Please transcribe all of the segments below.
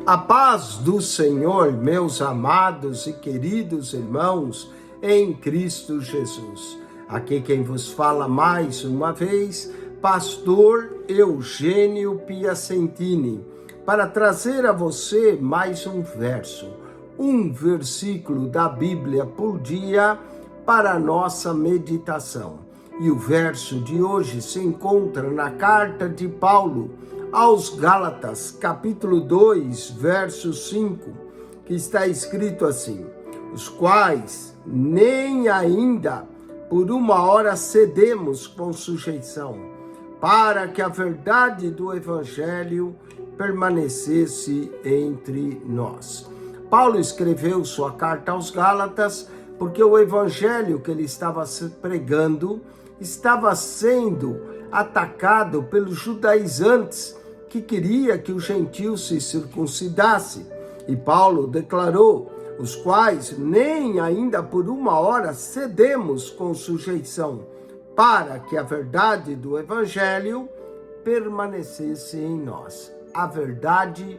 A paz do Senhor, meus amados e queridos irmãos, em Cristo Jesus. Aqui quem vos fala mais uma vez, pastor Eugênio Piacentini, para trazer a você mais um versículo da Bíblia por dia para a nossa meditação. E o verso de hoje se encontra na carta de Paulo aos Gálatas, capítulo 2, verso 5, que está escrito assim: os quais nem ainda por uma hora cedemos com sujeição, para que a verdade do Evangelho permanecesse entre nós. Paulo escreveu sua carta aos Gálatas porque o Evangelho que ele estava pregando estava sendo atacado pelos judaizantes que queria que o gentio se circuncidasse. E Paulo declarou: os quais nem ainda por uma hora cedemos com sujeição, para que a verdade do Evangelho permanecesse em nós. A verdade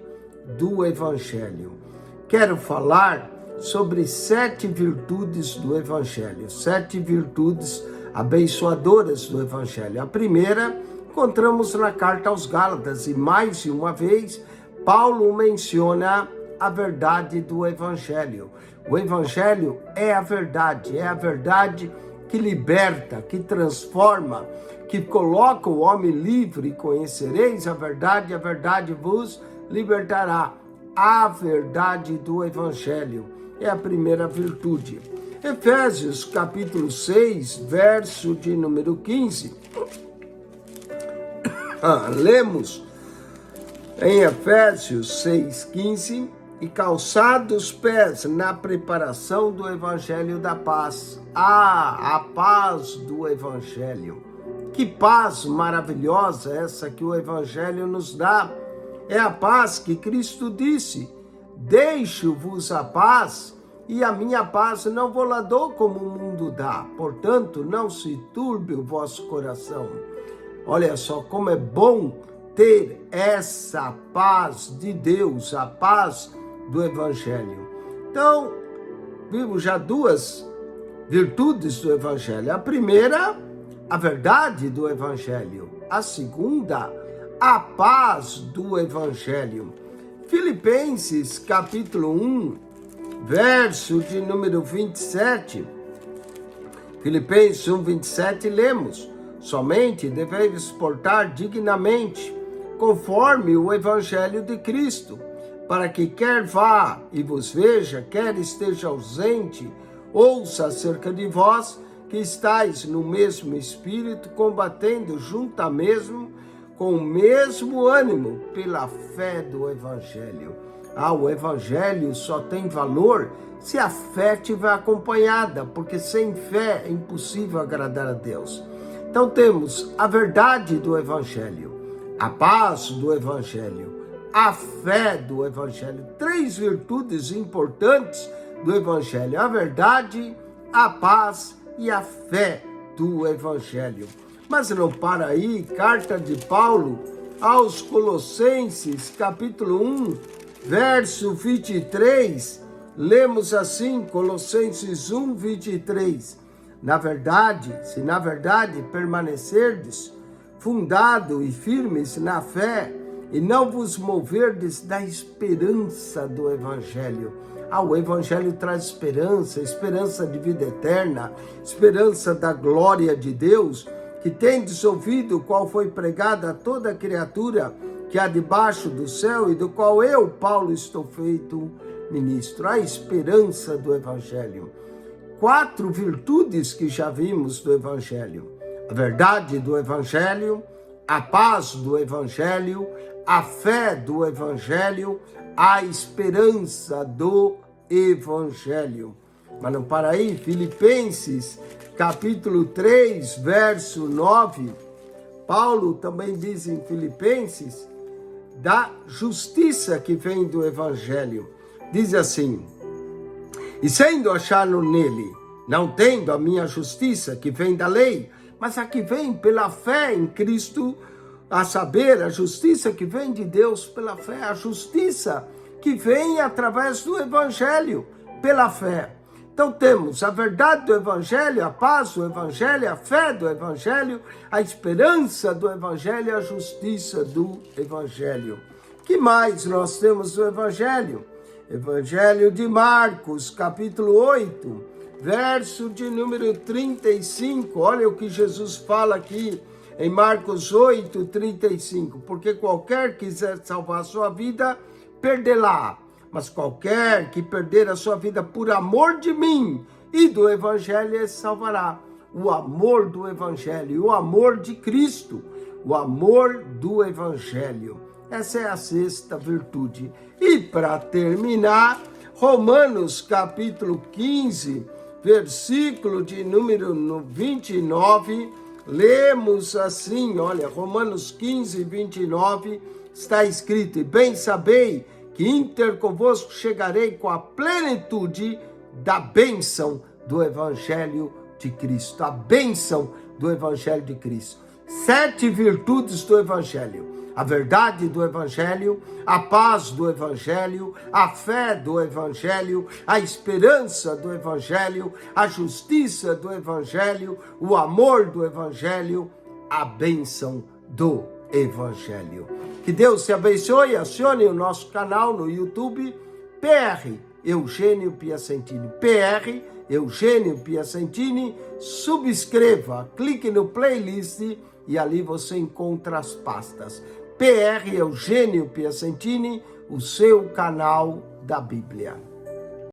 do Evangelho. Quero falar sobre 7 virtudes do Evangelho, 7 virtudes abençoadoras do Evangelho. A primeira encontramos na carta aos Gálatas, e mais de uma vez Paulo menciona a verdade do Evangelho. O Evangelho é a verdade que liberta, que transforma, que coloca o homem livre. Conhecereis a verdade vos libertará. A verdade do Evangelho é a primeira virtude. Efésios capítulo 6, verso de número 15. Lemos em Efésios 6,15: e calçados os pés na preparação do Evangelho da paz. A paz do Evangelho. Que paz maravilhosa essa que o Evangelho nos dá. É a paz que Cristo disse: deixo-vos a paz, e a minha paz não vou lá dou como o mundo dá. Portanto, não se turbe o vosso coração. Olha só como é bom ter essa paz de Deus, a paz do Evangelho. Então, vimos já 2 virtudes do Evangelho. A primeira, a verdade do Evangelho. A segunda, a paz do Evangelho. Filipenses capítulo 1, verso de número 27. Filipenses 1, 27, lemos: somente deveis portar dignamente, conforme o Evangelho de Cristo, para que quer vá e vos veja, quer esteja ausente, ouça acerca de vós, que estáis no mesmo espírito, combatendo juntamente com o mesmo ânimo pela fé do Evangelho. O Evangelho só tem valor se a fé estiver acompanhada, porque sem fé é impossível agradar a Deus. Então temos a verdade do Evangelho, a paz do Evangelho, a fé do Evangelho. 3 virtudes importantes do Evangelho: a verdade, a paz e a fé do Evangelho. Mas não para aí. Carta de Paulo aos Colossenses, capítulo 1, verso 23, lemos assim, Colossenses 1, 23. Se na verdade permanecerdes, fundado e firmes na fé, e não vos moverdes da esperança do Evangelho. O Evangelho traz esperança de vida eterna, esperança da glória de Deus, que tendes ouvido qual foi pregada a toda criatura que há debaixo do céu, e do qual eu, Paulo, estou feito ministro. A esperança do Evangelho. 4 virtudes que já vimos do Evangelho: a verdade do Evangelho, a paz do Evangelho, a fé do Evangelho, a esperança do Evangelho. Mas não para aí. Filipenses capítulo 3, verso 9, Paulo também diz em Filipenses da justiça que vem do Evangelho. Diz assim: e sendo achado nele, não tendo a minha justiça que vem da lei, mas a que vem pela fé em Cristo, a saber, a justiça que vem de Deus pela fé, a justiça que vem através do Evangelho, pela fé. Então temos a verdade do Evangelho, a paz do Evangelho, a fé do Evangelho, a esperança do Evangelho e a justiça do Evangelho. Que mais nós temos do Evangelho? Evangelho de Marcos, capítulo 8, verso de número 35. Olha o que Jesus fala aqui em Marcos 8, 35. Porque qualquer que quiser salvar a sua vida, perdê-la. Mas qualquer que perder a sua vida por amor de mim e do Evangelho, ele salvará. O amor do Evangelho, o amor de Cristo, o amor do Evangelho. Essa é a sexta virtude. E para terminar, Romanos capítulo 15, versículo de número 29, lemos assim, olha, Romanos 15, 29, está escrito: e bem sabei que inter convosco chegarei com a plenitude da bênção do Evangelho de Cristo. A bênção do Evangelho de Cristo. 7 virtudes do Evangelho. A verdade do Evangelho, a paz do Evangelho, a fé do Evangelho, a esperança do Evangelho, a justiça do Evangelho, o amor do Evangelho, a bênção do Evangelho. Que Deus te abençoe. Acione o nosso canal no YouTube, PR Eugênio Piacentini. PR Eugênio Piacentini. Subscreva, clique no playlist e ali você encontra as pastas. PR Eugênio Piacentini, o seu canal da Bíblia.